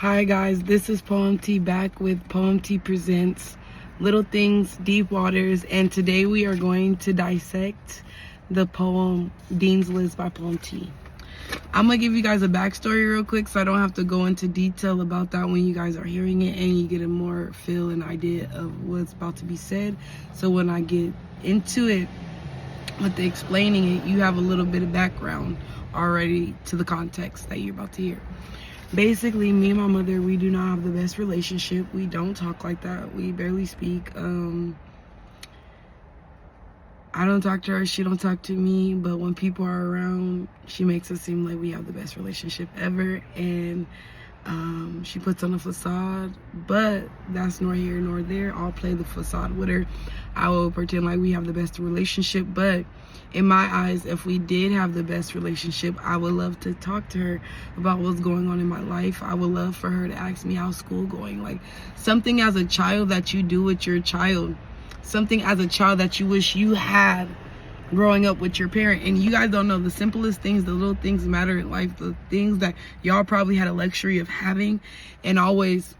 Hi guys, this is PoemTee back with PoemTee Presents Little Things, Deep Waters, and today we are going to dissect the poem Dean's List by PoemTee. I'm going to give you guys a backstory real quick so I don't have to go into detail about that when you guys are hearing it and you get a more feel and idea of what's about to be said. So when I get into it with the explaining it, you have a little bit of background already to the context that you're about to hear. Basically, me and my mother, we do not have the best relationship. We don't talk like that. We barely speak. I don't talk to her. She don't talk to me. But when people are around, she makes it seem like we have the best relationship ever. And she puts on a facade. But that's nor here nor there. I'll play the facade with her. I will pretend like we have the best relationship. But in my eyes, if we did have the best relationship, I would love to talk to her about what's going on in my life. I would love for her to ask me how's school going. Like something as a child that you do with your child. Something as a child that you wish you had growing up with your parent. And you guys don't know, the simplest things, the little things matter in life. The things that y'all probably had a luxury of having and always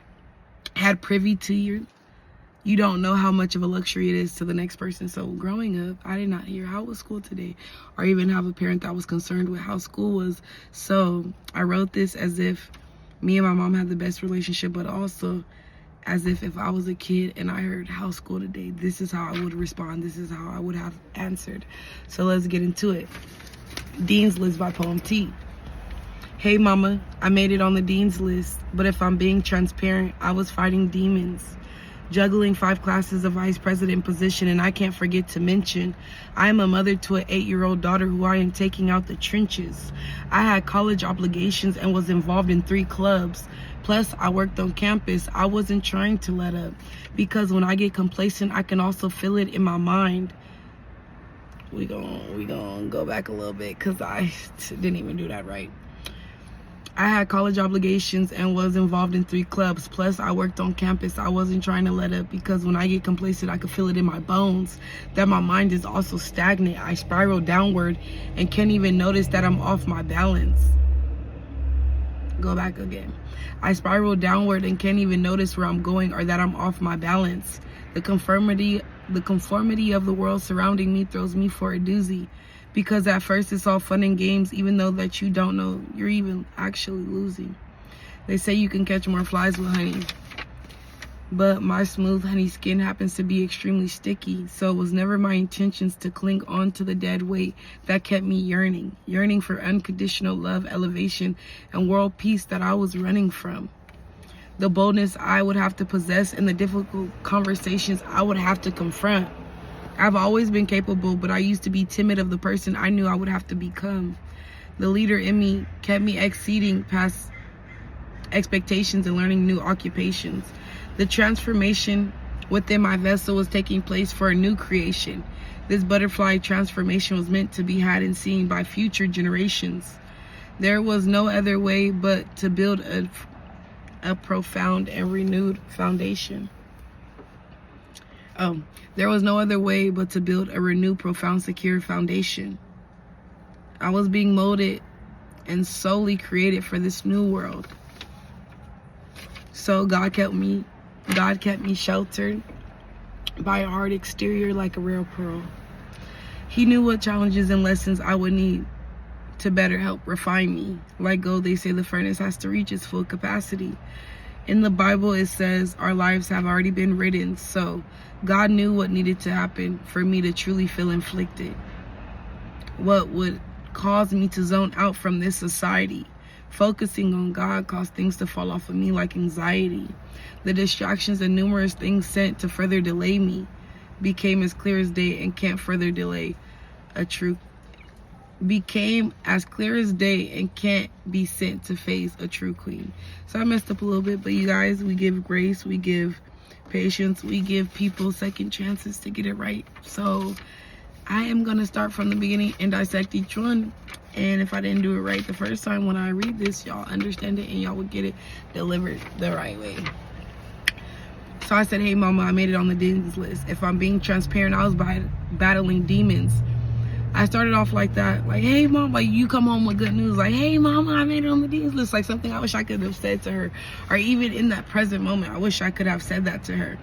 had privy to you. You don't know how much of a luxury it is to the next person. So growing up, I did not hear how was school today or even have a parent that was concerned with how school was. So I wrote this as if me and my mom had the best relationship, but also as if I was a kid and I heard how's school today, this is how I would respond. This is how I would have answered. So let's get into it. Dean's List by PoemTee. Hey mama, I made it on the Dean's List, but if I'm being transparent, I was fighting demons. Juggling 5 classes of vice president position, and I can't forget to mention, I am a mother to an 8-year-old daughter who I am taking out the trenches. I had college obligations and was involved in 3 clubs. Plus, I worked on campus. I wasn't trying to let up, because when I get complacent, I can also feel it in my mind. We gonna go back a little bit, because I didn't even do that right. I had college obligations and was involved in 3 clubs. Plus, I worked on campus. I wasn't trying to let up, because when I get complacent, I can feel it in my bones that my mind is also stagnant. I spiral downward and can't even notice that I'm off my balance. Go back again. I spiral downward and can't even notice where I'm going or that I'm off my balance. The conformity of the world surrounding me throws me for a doozy. Because at first it's all fun and games, even though that you don't know you're even actually losing. They say you can catch more flies with honey. But my smooth honey skin happens to be extremely sticky, so it was never my intentions to cling on to the dead weight that kept me yearning for unconditional love, elevation, and world peace that I was running from. The boldness I would have to possess and the difficult conversations I would have to confront. I've always been capable, but I used to be timid of the person I knew I would have to become. The leader in me kept me exceeding past expectations and learning new occupations. The transformation within my vessel was taking place for a new creation. This butterfly transformation was meant to be had and seen by future generations. There was no other way but to build a profound and renewed foundation. There was no other way but to build a renewed, profound, secure foundation. I was being molded and solely created for this new world. So God kept me sheltered by a hard exterior like a rare pearl. He knew what challenges and lessons I would need to better help refine me. Like gold, they say the furnace has to reach its full capacity. In the Bible, it says our lives have already been written. So God knew what needed to happen for me to truly feel inflicted. What would cause me to zone out from this society. Focusing on God caused things to fall off of me like anxiety. The distractions and numerous things sent to further delay me became as clear as day and can't further delay became as clear as day and can't be sent to face a true queen. So I messed up a little bit, but you guys, we give grace, we give patience, we give people second chances to get it right. So I am gonna start from the beginning and dissect each one. And if I didn't do it right the first time when I read this, y'all understand it and y'all would get it delivered the right way. So I said, hey mama, I made it on the Dean's List. If I'm being transparent, I was battling demons. I started off like that, like, hey mom, like you come home with good news, like, hey mom, I made it on the dean's list, like something I wish I could have said to her, or even in that present moment, I wish I could have said that to her.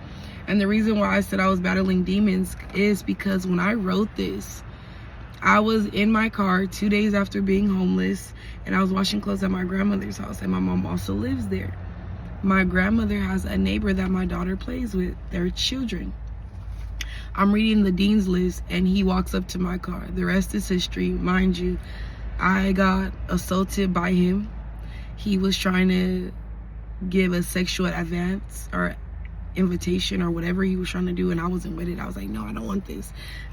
And the reason why I said I was battling demons is because when I wrote this, I was in my car 2 days after being homeless, and I was washing clothes at my grandmother's house, and my mom also lives there. My grandmother has a neighbor that my daughter plays with, their children. I'm reading the dean's list and he walks up to my car. The rest is history. Mind you, I got assaulted by him. He was trying to give a sexual advance or invitation or whatever he was trying to do, and I wasn't with it. I was like, no, I don't want this.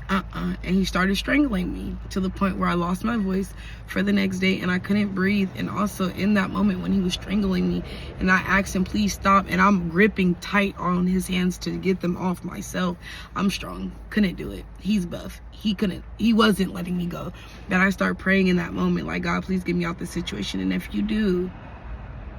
And he started strangling me to the point where I lost my voice for the next day and I couldn't breathe. And also in that moment when he was strangling me and I asked him please stop, and I'm gripping tight on his hands to get them off myself, I'm strong, couldn't do it. He's buff, he wasn't letting me go. Then I start praying in that moment, like, God, please get me out this situation, and if you do,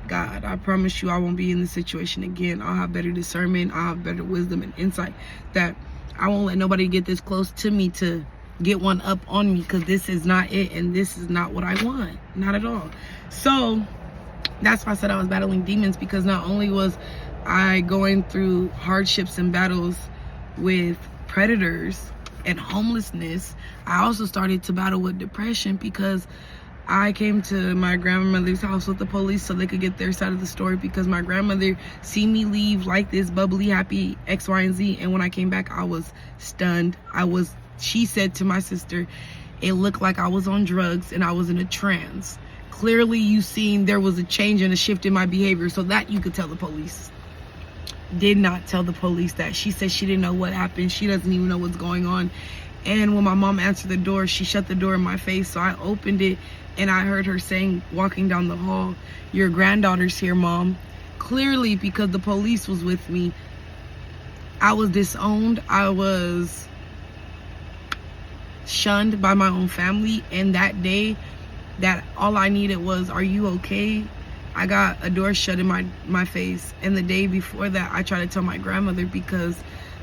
God, I promise you I won't be in this situation again. I'll have better discernment, I'll have better wisdom and insight, that I won't let nobody get this close to me to get one up on me, because this is not it and this is not what I want, not at all. So that's why I said I was battling demons, because not only was I going through hardships and battles with predators and homelessness, I also started to battle with depression, because I came to my grandmother's house with the police so they could get their side of the story, because my grandmother seen me leave like this, bubbly, happy, X, Y, and Z. And when I came back, I was stunned. She said to my sister, it looked like I was on drugs and I was in a trance. Clearly you seen there was a change and a shift in my behavior, so that you could tell the police. Did not tell the police that. She said she didn't know what happened. She doesn't even know what's going on. And when my mom answered the door, she shut the door in my face. So I opened it and I heard her saying, walking down the hall, your granddaughter's here, Mom. Clearly, because the police was with me, I was disowned. I was shunned by my own family. And that day, that all I needed was, are you okay? I got a door shut in my face. And the day before that, I tried to tell my grandmother, because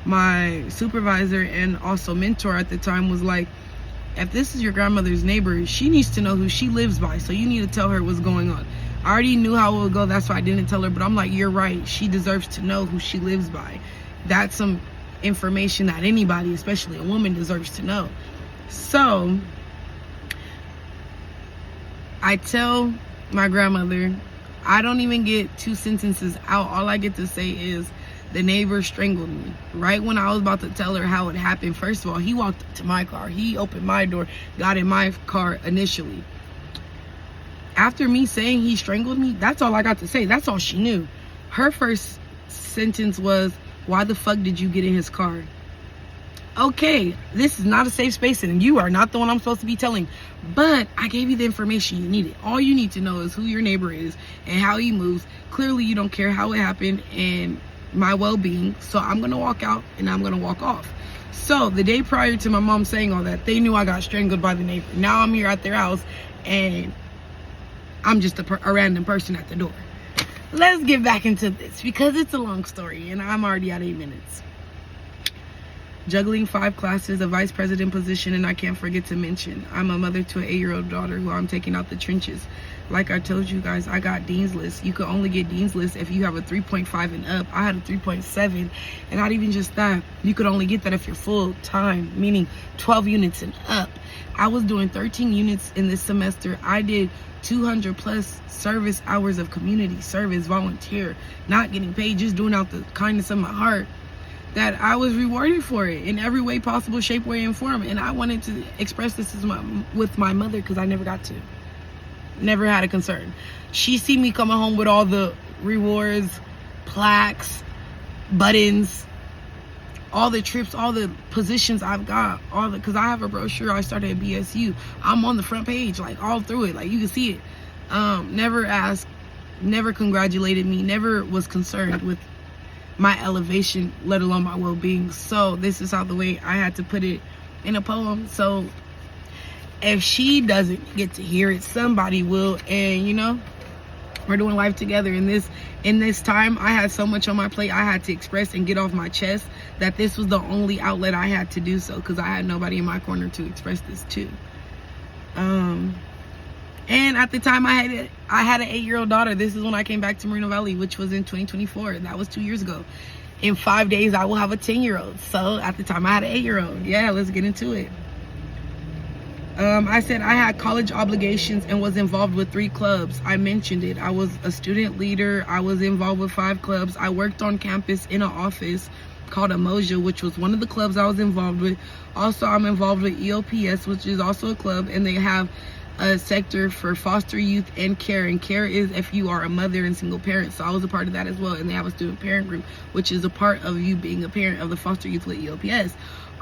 my supervisor and also mentor at the time was like, if this is your grandmother's neighbor, she needs to know who she lives by, so you need to tell her what's going on. I already knew how it would go, that's why I didn't tell her, but I'm like, you're right, she deserves to know who she lives by. That's some information that anybody, especially a woman, deserves to know. So I tell my grandmother, I don't even get 2 sentences out. All I get to say is, the neighbor strangled me. Right when I was about to tell her how it happened, first of all, he walked up to my car. He opened my door, got in my car initially. After me saying he strangled me, that's all I got to say. That's all she knew. Her first sentence was, why the fuck did you get in his car? Okay, this is not a safe space and you are not the one I'm supposed to be telling. But I gave you the information you needed. All you need to know is who your neighbor is and how he moves. Clearly you don't care how it happened and my well-being, so I'm gonna walk out and I'm gonna walk off. So the day prior to my mom saying all that, they knew I got strangled by the neighbor. Now I'm here at their house and I'm just a random person at the door. Let's get back into this, because it's a long story and I'm already at 8 minutes. Juggling 5 classes, a vice president position, and I can't forget to mention, I'm a mother to an 8-year-old daughter who I'm taking out the trenches. Like I told you guys, I got Dean's List. You could only get Dean's List if you have a 3.5 and up. I had a 3.7, and not even just that. You could only get that if you're full time, meaning 12 units and up. I was doing 13 units in this semester. I did 200 plus service hours of community service, volunteer, not getting paid, just doing out the kindness of my heart. That I was rewarded for it in every way possible, shape, way, and form. And I wanted to express this with my mother, because I never got to. Never had a concern. She see me coming home with all the rewards, plaques, buttons, all the trips, all the positions I've got, because I have a brochure. I started at BSU. I'm on the front page, like all through it, like you can see it. Never asked, never congratulated me, never was concerned with my elevation, let alone my well-being. So this is how the way I had to put it in a poem. So if she doesn't get to hear it, somebody will. And you know, We're doing life together. In this time, I had so much on my plate. I had to express and get off my chest that this was the only outlet I had to do so, because I had nobody in my corner to express this to. And at the time, I had an 8-year-old daughter. This is when I came back to Moreno Valley, which was in 2024. That was 2 years ago. In 5 days, I will have a 10-year-old. So at the time, I had an 8-year-old. Yeah, let's get into it. I said I had college obligations and was involved with 3 clubs. I mentioned it. I was a student leader. I was involved with 5 clubs. I worked on campus in an office called Emoja, which was one of the clubs I was involved with. Also, I'm involved with EOPS, which is also a club, and they have a sector for foster youth and care. And care is if you are a mother and single parent. So I was a part of that as well. And they have a student parent group, which is a part of you being a parent of the foster youth with EOPS.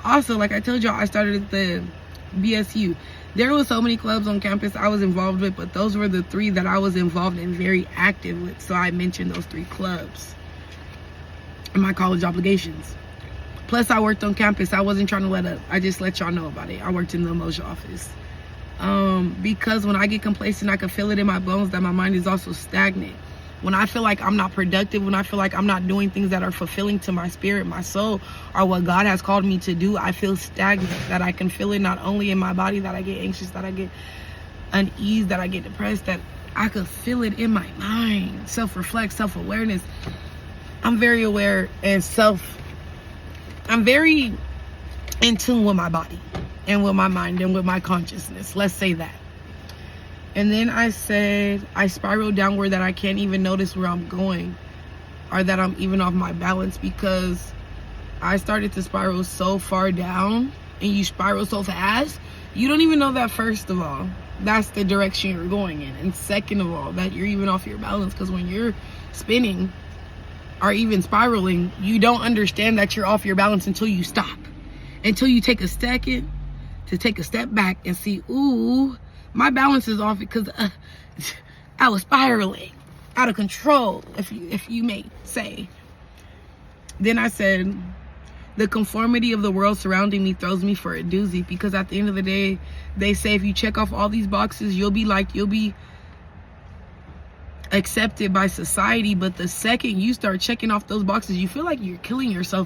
Also, like I told y'all, I started at the BSU. There were so many clubs on campus I was involved with, but those were the 3 that I was involved and very active with. So I mentioned those 3 clubs and my college obligations. Plus, I worked on campus. I wasn't trying to let up. I just let y'all know about it. I worked in the Emoja office. Because when I get complacent, I can feel it in my bones that my mind is also stagnant. When I feel like I'm not productive, when I feel like I'm not doing things that are fulfilling to my spirit, my soul, or what God has called me to do, I feel stagnant. That I can feel it not only in my body, that I get anxious, that I get unease, that I get depressed, that I could feel it in my mind. Self-reflect, self-awareness. I'm very aware and I'm very in tune with my body and with my mind and with my consciousness. Let's say that. And then I said I spiraled downward, that I can't even notice where I'm going, or that I'm even off my balance, because I started to spiral so far down, and you spiral so fast, you don't even know that, first of all, that's the direction you're going in. And second of all, that you're even off your balance, because when you're spinning or even spiraling, you don't understand that you're off your balance until you stop. Until you take a second to take a step back and see, ooh, my balance is off because I was spiraling out of control, if you may say. Then I said, the conformity of the world surrounding me throws me for a doozy, because at the end of the day, they say if you check off all these boxes, you'll be accepted by society. But the second you start checking off those boxes, you feel like you're killing yourself